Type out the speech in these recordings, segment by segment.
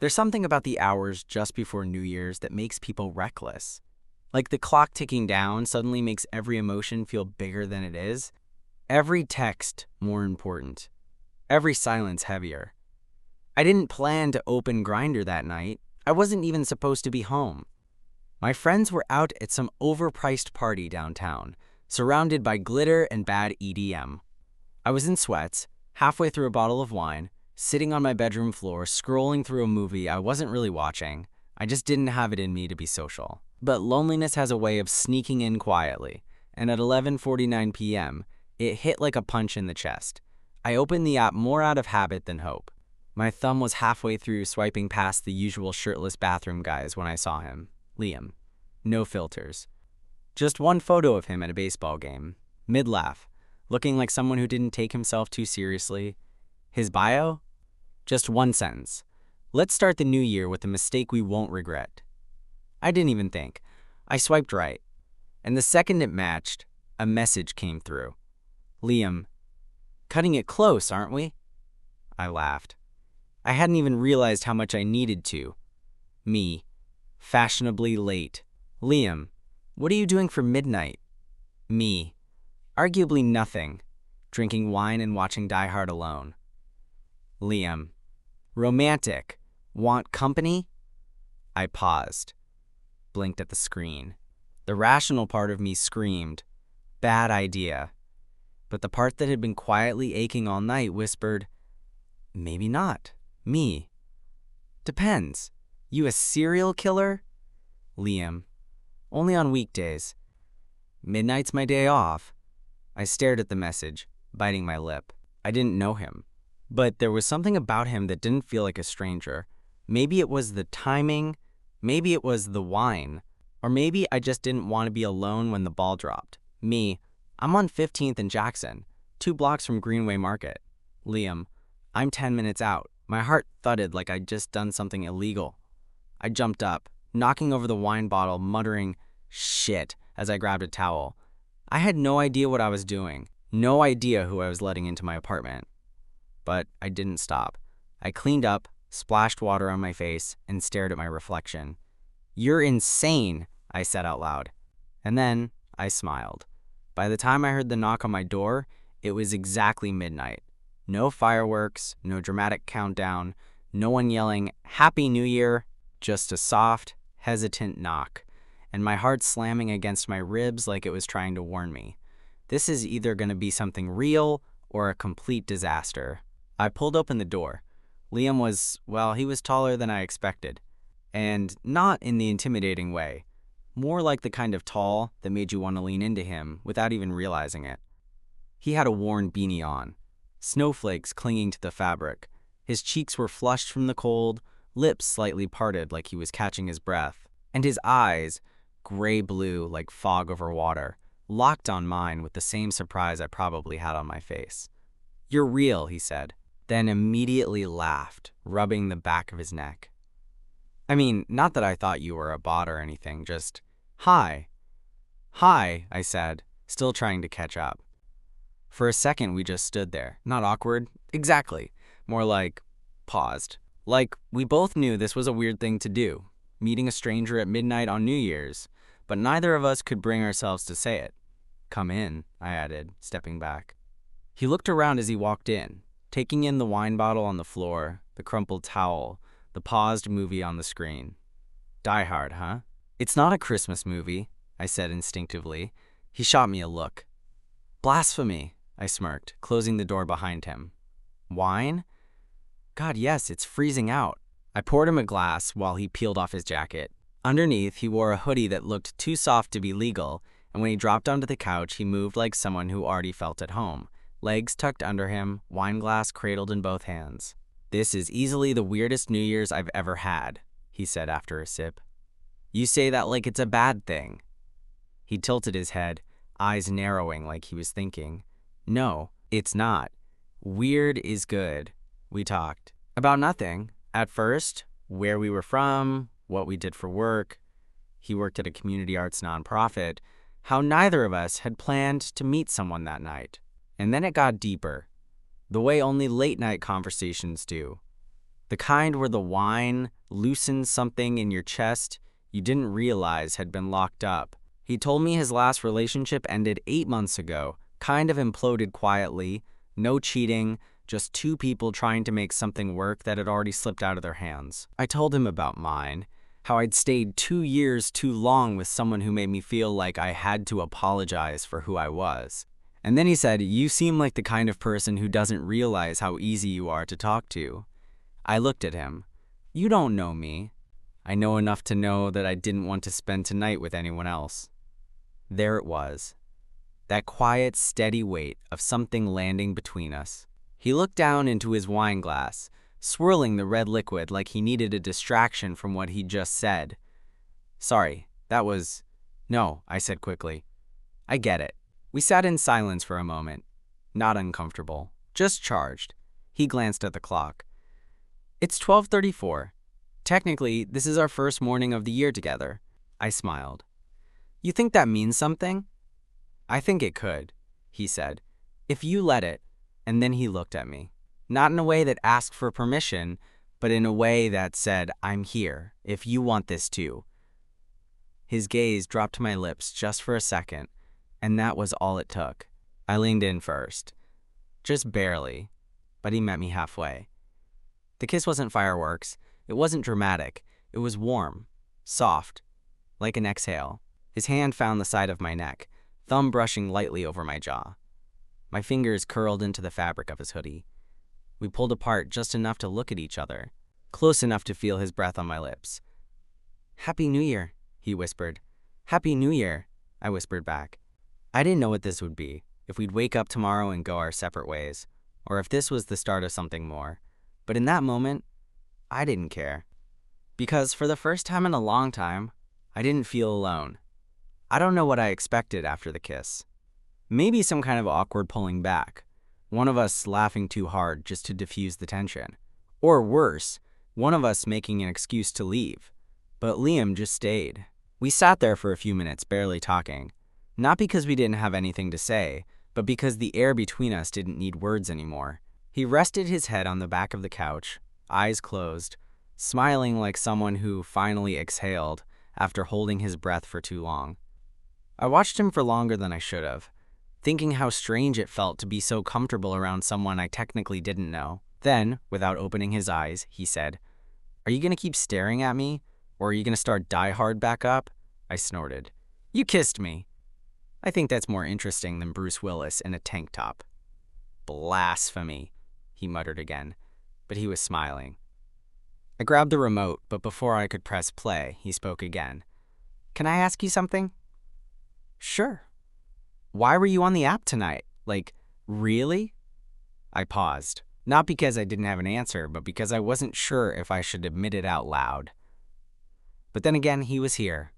There's something about the hours just before New Year's that makes people reckless. Like the clock ticking down suddenly makes every emotion feel bigger than it is. Every text more important. Every silence heavier. I didn't plan to open Grindr that night. I wasn't even supposed to be home. My friends were out at some overpriced party downtown, surrounded by glitter and bad EDM. I was in sweats, halfway through a bottle of wine, sitting on my bedroom floor, scrolling through a movie I wasn't really watching. I just didn't have it in me to be social. But loneliness has a way of sneaking in quietly, and at 11:49 p.m., it hit like a punch in the chest. I opened the app more out of habit than hope. My thumb was halfway through swiping past the usual shirtless bathroom guys when I saw him. Liam. No filters. Just one photo of him at a baseball game. Mid-laugh. Looking like someone who didn't take himself too seriously. His bio? Just one sentence. Let's start the new year with a mistake we won't regret. I didn't even think. I swiped right. And the second it matched, a message came through. Liam. Cutting it close, aren't we? I laughed. I hadn't even realized how much I needed to. Me. Fashionably late. Liam. What are you doing for midnight? Me. Arguably nothing. Drinking wine and watching Die Hard alone. Liam. Romantic. Want company? I paused. Blinked at the screen. The rational part of me screamed, bad idea. But the part that had been quietly aching all night whispered, maybe not. Me. Depends. You a serial killer? Liam. Only on weekdays. Midnight's my day off. I stared at the message, biting my lip. I didn't know him. But there was something about him that didn't feel like a stranger. Maybe it was the timing, maybe it was the wine, or maybe I just didn't want to be alone when the ball dropped. Me. I'm on 15th and Jackson, 2 blocks from Greenway Market. Liam. I'm 10 minutes out. My heart thudded like I'd just done something illegal. I jumped up, knocking over the wine bottle, muttering, shit, as I grabbed a towel. I had no idea what I was doing, no idea who I was letting into my apartment. But I didn't stop. I cleaned up, splashed water on my face, and stared at my reflection. You're insane, I said out loud. And then I smiled. By the time I heard the knock on my door, it was exactly midnight. No fireworks, no dramatic countdown, no one yelling, Happy New Year, just a soft, hesitant knock, and my heart slamming against my ribs like it was trying to warn me. This is either going to be something real or a complete disaster. I pulled open the door. Liam was, well, he was taller than I expected. And not in the intimidating way. More like the kind of tall that made you want to lean into him without even realizing it. He had a worn beanie on, snowflakes clinging to the fabric. His cheeks were flushed from the cold, lips slightly parted like he was catching his breath, and his eyes, gray-blue like fog over water, locked on mine with the same surprise I probably had on my face. You're real, he said, then immediately laughed, rubbing the back of his neck. I mean, not that I thought you were a bot or anything, just, hi. Hi, I said, still trying to catch up. For a second, we just stood there. Not awkward, exactly. More like, paused. Like, we both knew this was a weird thing to do, meeting a stranger at midnight on New Year's, but neither of us could bring ourselves to say it. Come in, I added, stepping back. He looked around as he walked in, taking in the wine bottle on the floor, the crumpled towel, the paused movie on the screen. Die Hard, huh? It's not a Christmas movie, I said instinctively. He shot me a look. Blasphemy, I smirked, closing the door behind him. Wine? God, yes, it's freezing out. I poured him a glass while he peeled off his jacket. Underneath, he wore a hoodie that looked too soft to be legal, and when he dropped onto the couch, he moved like someone who already felt at home, legs tucked under him, wine glass cradled in both hands. This is easily the weirdest New Year's I've ever had, he said after a sip. You say that like it's a bad thing. He tilted his head, eyes narrowing like he was thinking. No, it's not. Weird is good. We talked. About nothing. At first, where we were from, what we did for work. He worked at a community arts nonprofit. How neither of us had planned to meet someone that night. And then it got deeper. The way only late-night conversations do. The kind where the wine loosens something in your chest you didn't realize had been locked up. He told me his last relationship ended 8 months ago, kind of imploded quietly, no cheating, just two people trying to make something work that had already slipped out of their hands. I told him about mine, how I'd stayed 2 years too long with someone who made me feel like I had to apologize for who I was. And then he said, "You seem like the kind of person who doesn't realize how easy you are to talk to." I looked at him. "You don't know me." "I know enough to know that I didn't want to spend tonight with anyone else." There it was. That quiet, steady weight of something landing between us. He looked down into his wine glass, swirling the red liquid like he needed a distraction from what he'd just said. "Sorry, that was—" "No," I said quickly. "I get it." We sat in silence for a moment. Not uncomfortable, just charged. He glanced at the clock. "It's 12:34. Technically, this is our first morning of the year together." I smiled. "You think that means something?" "I think it could," he said, "if you let it." And then he looked at me. Not in a way that asked for permission, but in a way that said, "I'm here, if you want this too." His gaze dropped to my lips just for a second, and that was all it took. I leaned in first. Just barely, but he met me halfway. The kiss wasn't fireworks. It wasn't dramatic. It was warm, soft, like an exhale. His hand found the side of my neck, thumb brushing lightly over my jaw. My fingers curled into the fabric of his hoodie. We pulled apart just enough to look at each other, close enough to feel his breath on my lips. "Happy New Year," he whispered. "Happy New Year," I whispered back. I didn't know what this would be, if we'd wake up tomorrow and go our separate ways, or if this was the start of something more. But in that moment, I didn't care. Because for the first time in a long time, I didn't feel alone. I don't know what I expected after the kiss. Maybe some kind of awkward pulling back, one of us laughing too hard just to diffuse the tension. Or worse, one of us making an excuse to leave. But Liam just stayed. We sat there for a few minutes, barely talking. Not because we didn't have anything to say, but because the air between us didn't need words anymore. He rested his head on the back of the couch, eyes closed, smiling like someone who finally exhaled after holding his breath for too long. I watched him for longer than I should have, thinking how strange it felt to be so comfortable around someone I technically didn't know. Then, without opening his eyes, he said, "Are you going to keep staring at me, or are you going to start Die Hard back up?" I snorted. "You kissed me." "I think that's more interesting than Bruce Willis in a tank top." "Blasphemy," he muttered again, but he was smiling. I grabbed the remote, but before I could press play, he spoke again. "Can I ask you something?" "Sure." "Why were you on the app tonight? Like, really?" I paused, not because I didn't have an answer, but because I wasn't sure if I should admit it out loud. But then again, he was here,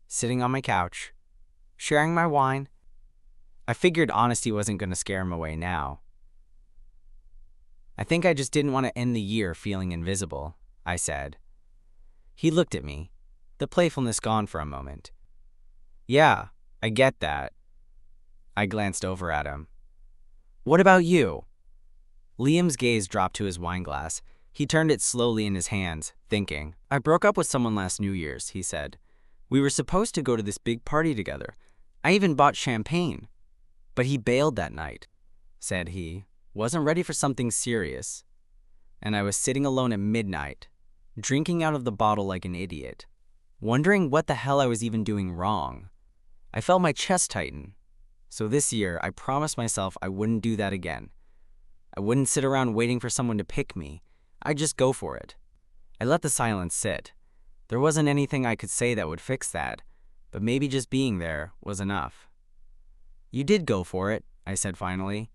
sitting on my couch, sharing my wine. I figured honesty wasn't going to scare him away now. "I think I just didn't want to end the year feeling invisible," I said. He looked at me, the playfulness gone for a moment. "Yeah, I get that." I glanced over at him. "What about you?" Liam's gaze dropped to his wine glass. He turned it slowly in his hands, thinking. "I broke up with someone last New Year's," he said. "We were supposed to go to this big party together. I even bought champagne. But he bailed that night," said he. "Wasn't ready for something serious. And I was sitting alone at midnight, drinking out of the bottle like an idiot, wondering what the hell I was even doing wrong. I felt my chest tighten. So this year, I promised myself I wouldn't do that again. I wouldn't sit around waiting for someone to pick me. I'd just go for it." I let the silence sit. There wasn't anything I could say that would fix that, but maybe just being there was enough. "You did go for it," I said finally.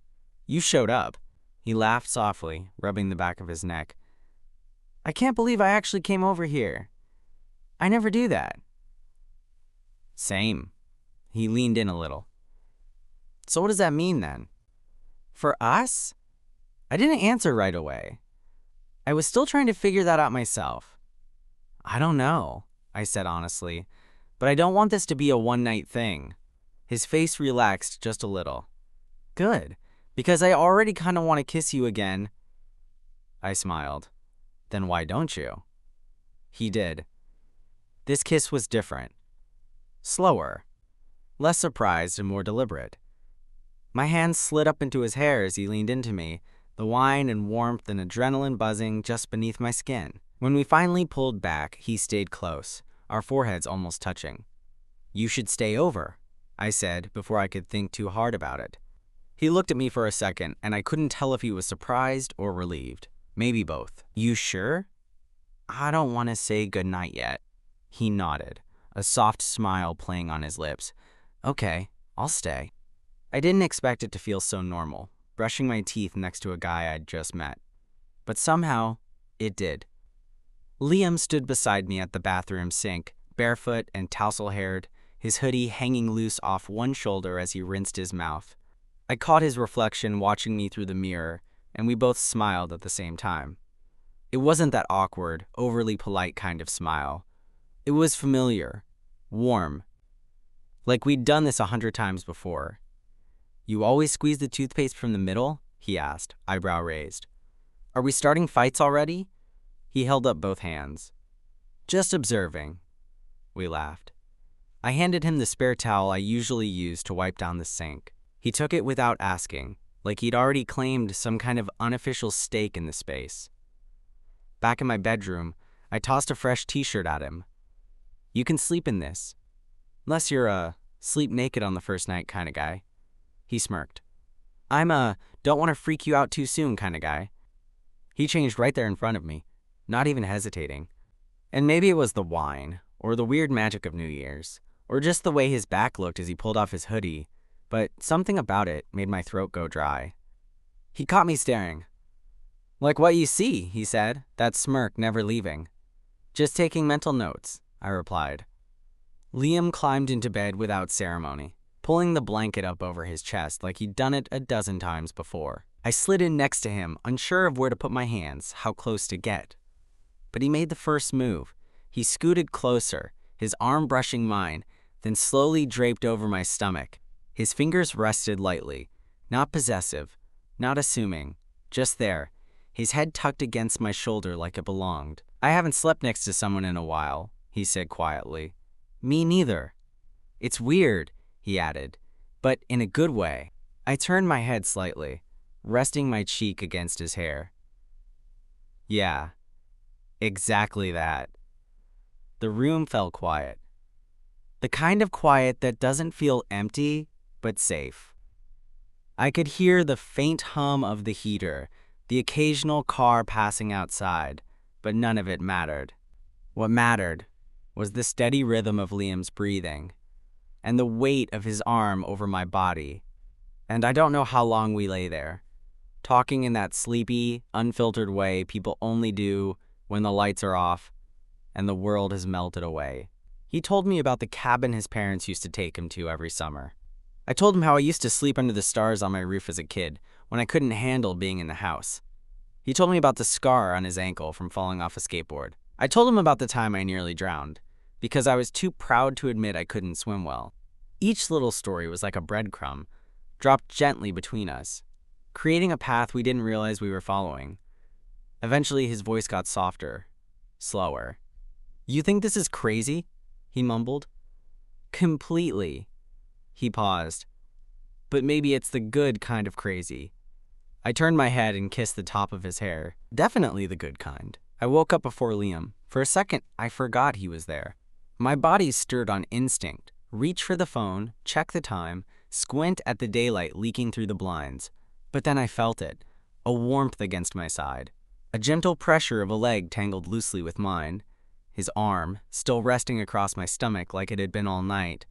"You showed up." He laughed softly, rubbing the back of his neck. "I can't believe I actually came over here. I never do that." "Same." He leaned in a little. "So what does that mean then?" "For us?" I didn't answer right away. I was still trying to figure that out myself. "I don't know," I said honestly, "but I don't want this to be a one-night thing." His face relaxed just a little. "Good, because I already kind of want to kiss you again." I smiled. Then why don't you? He did. This kiss was different. Slower. Less surprised and more deliberate. My hands slid up into his hair as he leaned into me, the wine and warmth and adrenaline buzzing just beneath my skin. When we finally pulled back, he stayed close, our foreheads almost touching. "You should stay over," I said before I could think too hard about it. He looked at me for a second, and I couldn't tell if he was surprised or relieved. Maybe both. "You sure?" "I don't want to say goodnight yet." He nodded, a soft smile playing on his lips. "Okay, I'll stay." I didn't expect it to feel so normal, brushing my teeth next to a guy I'd just met. But somehow, it did. Liam stood beside me at the bathroom sink, barefoot and tousle-haired, his hoodie hanging loose off one shoulder as he rinsed his mouth. I caught his reflection watching me through the mirror, and we both smiled at the same time. It wasn't that awkward, overly polite kind of smile. It was familiar, warm, like we'd done this 100 times before. "You always squeeze the toothpaste from the middle?" he asked, eyebrow raised. "Are we starting fights already?" He held up both hands. "Just observing." We laughed. I handed him the spare towel I usually use to wipe down the sink. He took it without asking, like he'd already claimed some kind of unofficial stake in the space. Back in my bedroom, I tossed a fresh t-shirt at him. "You can sleep in this. Unless you're a sleep naked on the first night kind of guy." He smirked. "I'm a don't want to freak you out too soon kind of guy." He changed right there in front of me, not even hesitating. And maybe it was the wine, or the weird magic of New Year's, or just the way his back looked as he pulled off his hoodie, but something about it made my throat go dry. He caught me staring. "Like what you see," he said, that smirk never leaving. "Just taking mental notes," I replied. Liam climbed into bed without ceremony, pulling the blanket up over his chest like he'd done it a dozen times before. I slid in next to him, unsure of where to put my hands, how close to get. But he made the first move. He scooted closer, his arm brushing mine, then slowly draped over my stomach. His fingers rested lightly, not possessive, not assuming, just there, his head tucked against my shoulder like it belonged. "I haven't slept next to someone in a while," he said quietly. "Me neither." "It's weird," he added, "but in a good way." I turned my head slightly, resting my cheek against his hair. "Yeah, exactly that." The room fell quiet. The kind of quiet that doesn't feel empty, but safe. I could hear the faint hum of the heater, the occasional car passing outside, but none of it mattered. What mattered was the steady rhythm of Liam's breathing, and the weight of his arm over my body. And I don't know how long we lay there, talking in that sleepy, unfiltered way people only do when the lights are off and the world has melted away. He told me about the cabin his parents used to take him to every summer. I told him how I used to sleep under the stars on my roof as a kid when I couldn't handle being in the house. He told me about the scar on his ankle from falling off a skateboard. I told him about the time I nearly drowned, because I was too proud to admit I couldn't swim well. Each little story was like a breadcrumb, dropped gently between us, creating a path we didn't realize we were following. Eventually, his voice got softer, slower. "You think this is crazy?" he mumbled. "Completely." He paused. "But maybe it's the good kind of crazy." I turned my head and kissed the top of his hair. "Definitely the good kind." I woke up before Liam. For a second, I forgot he was there. My body stirred on instinct. Reach for the phone, check the time, squint at the daylight leaking through the blinds. But then I felt it, a warmth against my side, a gentle pressure of a leg tangled loosely with mine, his arm still resting across my stomach like it had been all night.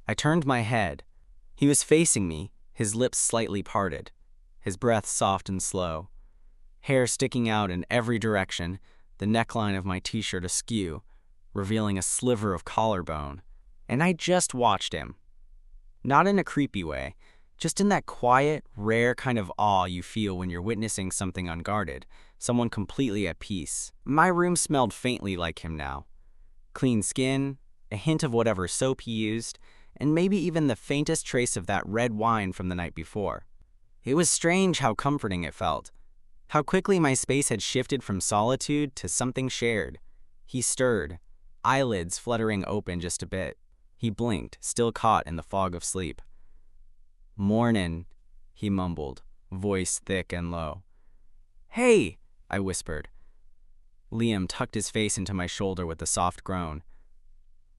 I turned my head. He was facing me, his lips slightly parted, his breath soft and slow, hair sticking out in every direction, the neckline of my t-shirt askew, revealing a sliver of collarbone. And I just watched him. Not in a creepy way, just in that quiet, rare kind of awe you feel when you're witnessing something unguarded, someone completely at peace. My room smelled faintly like him now. Clean skin, a hint of whatever soap he used, and maybe even the faintest trace of that red wine from the night before. It was strange how comforting it felt. How quickly my space had shifted from solitude to something shared. He stirred, eyelids fluttering open just a bit. He blinked, still caught in the fog of sleep. "Mornin'," he mumbled, voice thick and low. "Hey," I whispered. Liam tucked his face into my shoulder with a soft groan.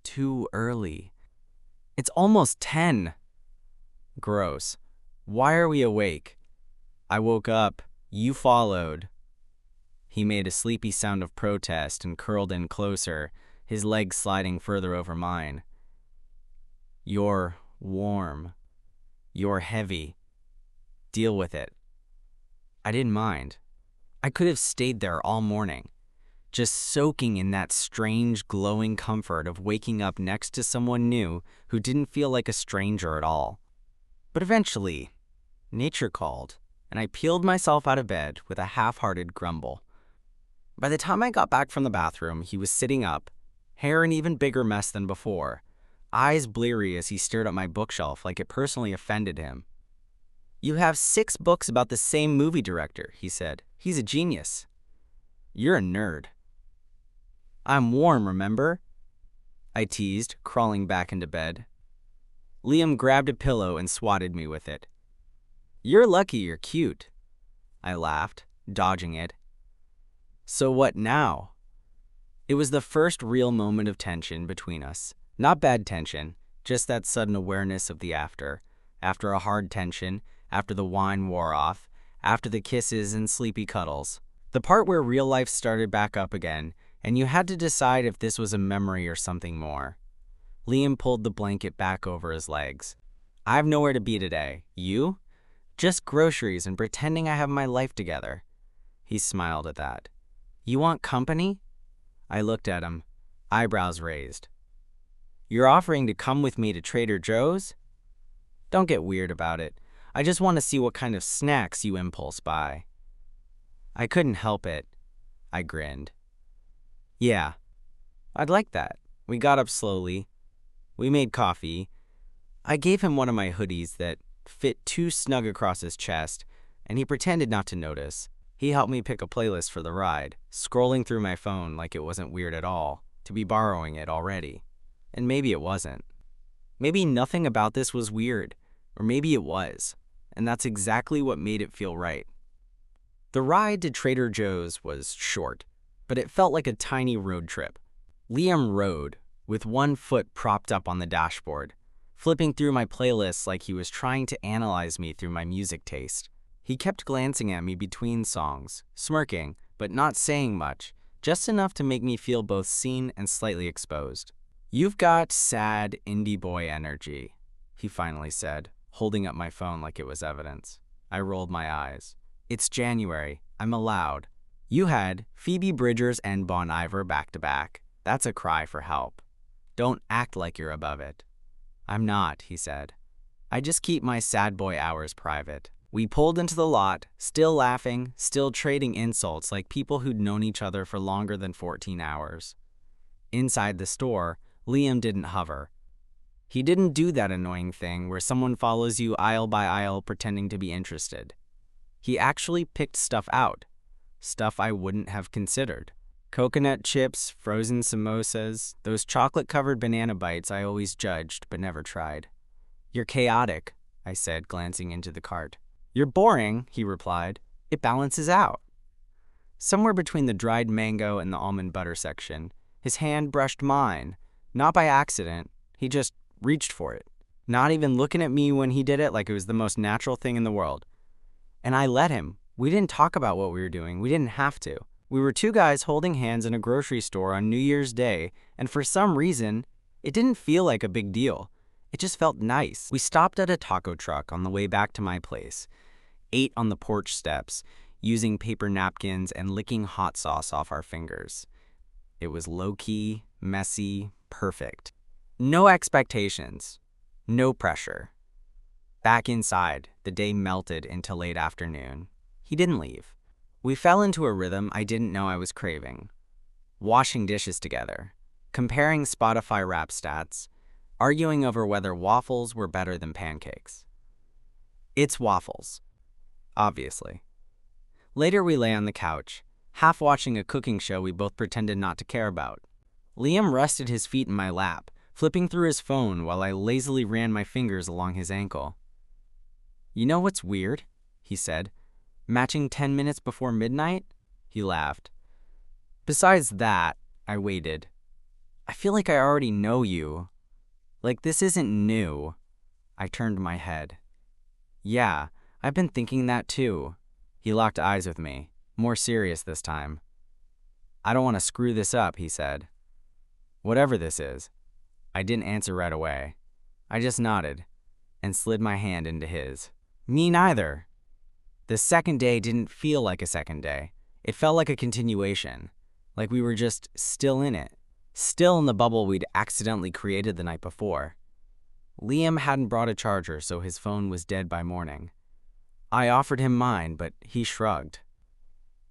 "Too early. It's almost 10. "Gross. Why are we awake?" "I woke up. You followed." He made a sleepy sound of protest and curled in closer, his legs sliding further over mine. "You're warm. You're heavy. Deal with it." I didn't mind. I could have stayed there all morning, just soaking in that strange, glowing comfort of waking up next to someone new who didn't feel like a stranger at all. But eventually, nature called, and I peeled myself out of bed with a half-hearted grumble. By the time I got back from the bathroom, he was sitting up, hair an even bigger mess than before, eyes bleary as he stared at my bookshelf like it personally offended him. "You have 6 books about the same movie director," he said. "He's a genius." "You're a nerd." "I'm warm, remember?" I teased, crawling back into bed. Liam grabbed a pillow and swatted me with it. "You're lucky you're cute." I laughed, dodging it. "So what now?" It was the first real moment of tension between us. Not bad tension, just that sudden awareness of the after. After a hard tension, after the wine wore off, after the kisses and sleepy cuddles. The part where real life started back up again, and you had to decide if this was a memory or something more. Liam pulled the blanket back over his legs. "I have nowhere to be today. You?" "Just groceries and pretending I have my life together." He smiled at that. "You want company?" I looked at him, eyebrows raised. "You're offering to come with me to Trader Joe's?" "Don't get weird about it. I just want to see what kind of snacks you impulse buy." I couldn't help it. I grinned. "Yeah, I'd like that." We got up slowly. We made coffee. I gave him one of my hoodies that fit too snug across his chest, and he pretended not to notice. He helped me pick a playlist for the ride, scrolling through my phone like it wasn't weird at all to be borrowing it already. And maybe it wasn't. Maybe nothing about this was weird, or maybe it was, and that's exactly what made it feel right. The ride to Trader Joe's was short, but it felt like a tiny road trip. Liam rode, with one foot propped up on the dashboard, flipping through my playlists like he was trying to analyze me through my music taste. He kept glancing at me between songs, smirking, but not saying much, just enough to make me feel both seen and slightly exposed. "You've got sad indie boy energy," he finally said, holding up my phone like it was evidence. I rolled my eyes. "It's January. I'm allowed." "You had Phoebe Bridgers and Bon Iver back to back. That's a cry for help. Don't act like you're above it." "I'm not," he said. "I just keep my sad boy hours private." We pulled into the lot, still laughing, still trading insults like people who'd known each other for longer than 14 hours. Inside the store, Liam didn't hover. He didn't do that annoying thing where someone follows you aisle by aisle pretending to be interested. He actually picked stuff out, stuff I wouldn't have considered. Coconut chips, frozen samosas, those chocolate-covered banana bites I always judged but never tried. "You're chaotic," I said, glancing into the cart. "You're boring," he replied. "It balances out." Somewhere between the dried mango and the almond butter section, his hand brushed mine. Not by accident, he just reached for it. Not even looking at me when he did it like it was the most natural thing in the world. And I let him. We didn't talk about what we were doing. We didn't have to. We were 2 guys holding hands in a grocery store on New Year's Day, and for some reason, it didn't feel like a big deal. It just felt nice. We stopped at a taco truck on the way back to my place, ate on the porch steps, using paper napkins and licking hot sauce off our fingers. It was low-key, messy, perfect. No expectations, no pressure. Back inside, the day melted into late afternoon. He didn't leave. We fell into a rhythm I didn't know I was craving. Washing dishes together, comparing Spotify rap stats, arguing over whether waffles were better than pancakes. It's waffles, obviously. Later, we lay on the couch, half watching a cooking show we both pretended not to care about. Liam rested his feet in my lap, flipping through his phone while I lazily ran my fingers along his ankle. "You know what's weird?" he said. "Matching 10 minutes before midnight?" He laughed. "Besides that," I waited. "I feel like I already know you. Like this isn't new." I turned my head. "Yeah, I've been thinking that too." He locked eyes with me, more serious this time. "I don't want to screw this up," he said. "Whatever this is." I didn't answer right away. I just nodded and slid my hand into his. Me neither. The second day didn't feel like a second day. It felt like a continuation, like we were just still in it, still in the bubble we'd accidentally created the night before. Liam hadn't brought a charger, so his phone was dead by morning. I offered him mine, but he shrugged.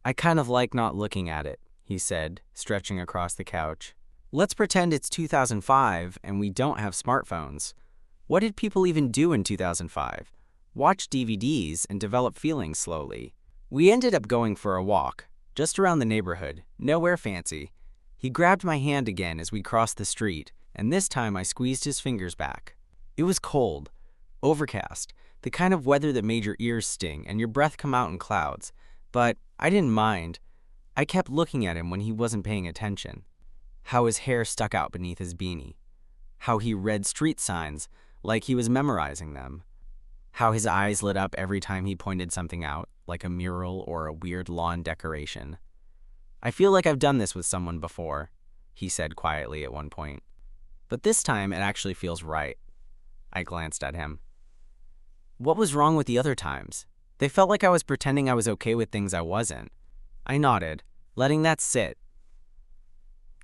"I kind of like not looking at it," he said, stretching across the couch. "Let's pretend it's 2005 and we don't have smartphones. What did people even do in 2005? Watch DVDs and develop feelings slowly." We ended up going for a walk, just around the neighborhood, nowhere fancy. He grabbed my hand again as we crossed the street, and this time I squeezed his fingers back. It was cold, overcast, the kind of weather that made your ears sting and your breath come out in clouds. But I didn't mind. I kept looking at him when he wasn't paying attention. How his hair stuck out beneath his beanie. How he read street signs like he was memorizing them. How his eyes lit up every time he pointed something out, like a mural or a weird lawn decoration. "I feel like I've done this with someone before," he said quietly at one point. "But this time it actually feels right." I glanced at him. "What was wrong with the other times? They felt like I was pretending I was okay with things I wasn't." I nodded, letting that sit.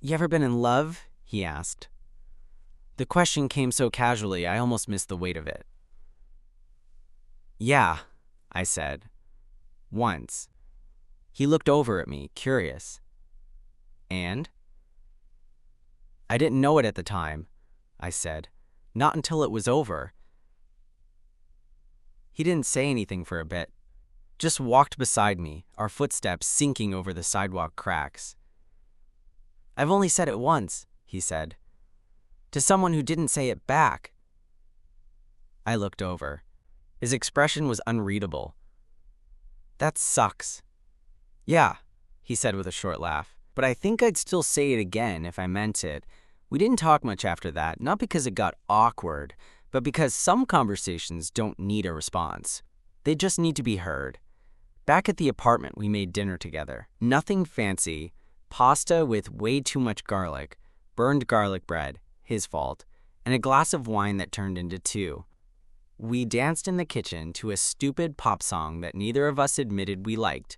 "You ever been in love?" he asked. The question came so casually I almost missed the weight of it. "Yeah," I said. "Once." He looked over at me, curious. "And?" "I didn't know it at the time," I said. "Not until it was over." He didn't say anything for a bit, just walked beside me, our footsteps sinking over the sidewalk cracks. "I've only said it once," he said. "To someone who didn't say it back." I looked over. His expression was unreadable. "That sucks." "Yeah," he said with a short laugh, "but I think I'd still say it again if I meant it." We didn't talk much after that, not because it got awkward, but because some conversations don't need a response. They just need to be heard. Back at the apartment, we made dinner together. Nothing fancy. Pasta with way too much garlic, burned garlic bread, his fault, and a glass of wine that turned into two. We danced in the kitchen to a stupid pop song that neither of us admitted we liked.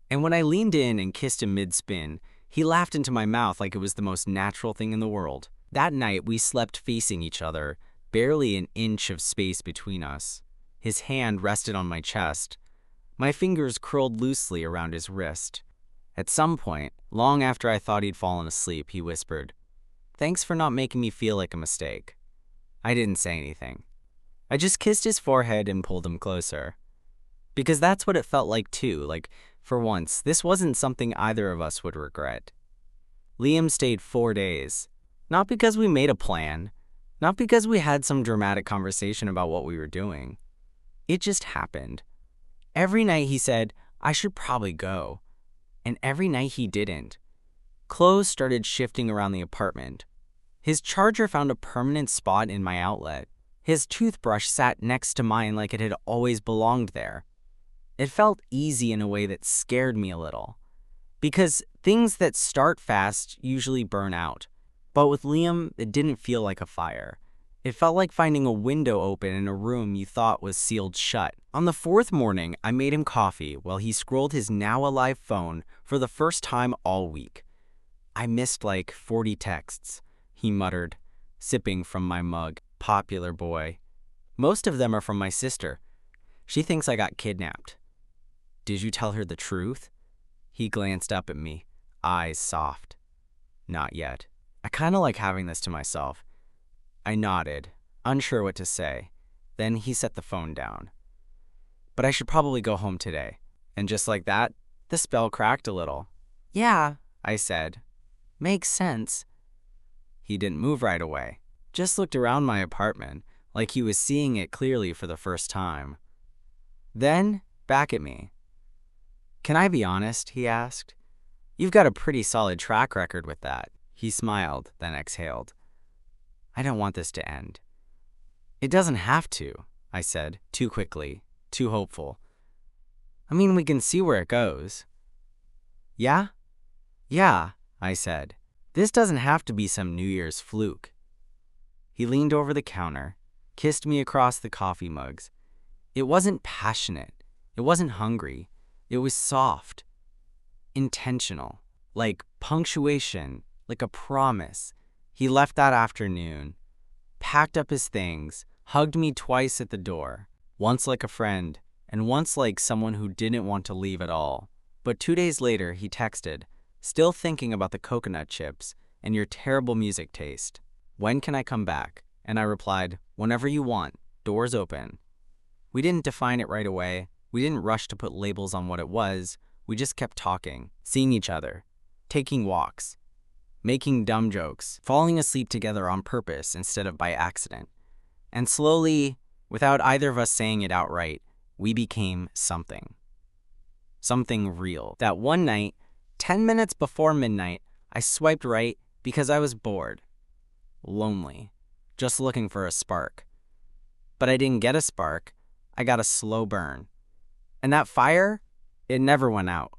And when I leaned in and kissed him mid-spin, he laughed into my mouth like it was the most natural thing in the world. That night, we slept facing each other, barely an inch of space between us. His hand rested on my chest. My fingers curled loosely around his wrist. At some point, long after I thought he'd fallen asleep, he whispered, "Thanks for not making me feel like a mistake." I didn't say anything. I just kissed his forehead and pulled him closer. Because that's what it felt like too, like, for once, this wasn't something either of us would regret. Liam stayed 4 days. Not because we made a plan, not because we had some dramatic conversation about what we were doing. It just happened. Every night he said, "I should probably go." And every night he didn't. Clothes started shifting around the apartment. His charger found a permanent spot in my outlet. His toothbrush sat next to mine like it had always belonged there. It felt easy in a way that scared me a little. Because things that start fast usually burn out. But with Liam, it didn't feel like a fire. It felt like finding a window open in a room you thought was sealed shut. On the 4th morning, I made him coffee while he scrolled his now-alive phone for the first time all week. "I missed like 40 texts," he muttered, sipping from my mug. "Popular boy. Most of them are from my sister. She thinks I got kidnapped." "Did you tell her the truth?" He glanced up at me, eyes soft. "Not yet. I kind of like having this to myself." I nodded, unsure what to say. Then he set the phone down. "But I should probably go home today. And just like that, the spell cracked a little. "Yeah," I said. "Makes sense." He didn't move right away, just looked around my apartment like he was seeing it clearly for the first time. Then, back at me. "Can I be honest?" he asked. "You've got a pretty solid track record with that." He smiled, then exhaled. "I don't want this to end." "It doesn't have to," I said, too quickly, too hopeful. "I mean, we can see where it goes." "Yeah?" "Yeah," I said. "This doesn't have to be some New Year's fluke." He leaned over the counter, kissed me across the coffee mugs. It wasn't passionate. It wasn't hungry. It was soft, intentional, like punctuation, like a promise. He left that afternoon, packed up his things, hugged me twice at the door, once like a friend, and once like someone who didn't want to leave at all. But 2 days later, he texted, "Still thinking about the coconut chips and your terrible music taste. When can I come back?" And I replied, "Whenever you want, doors open." We didn't define it right away. We didn't rush to put labels on what it was. We just kept talking, seeing each other, taking walks, making dumb jokes, falling asleep together on purpose instead of by accident. And slowly, without either of us saying it outright, we became something. Something real. That one night, 10 minutes before midnight, I swiped right because I was bored, lonely, just looking for a spark. But I didn't get a spark. I got a slow burn. And that fire, it never went out.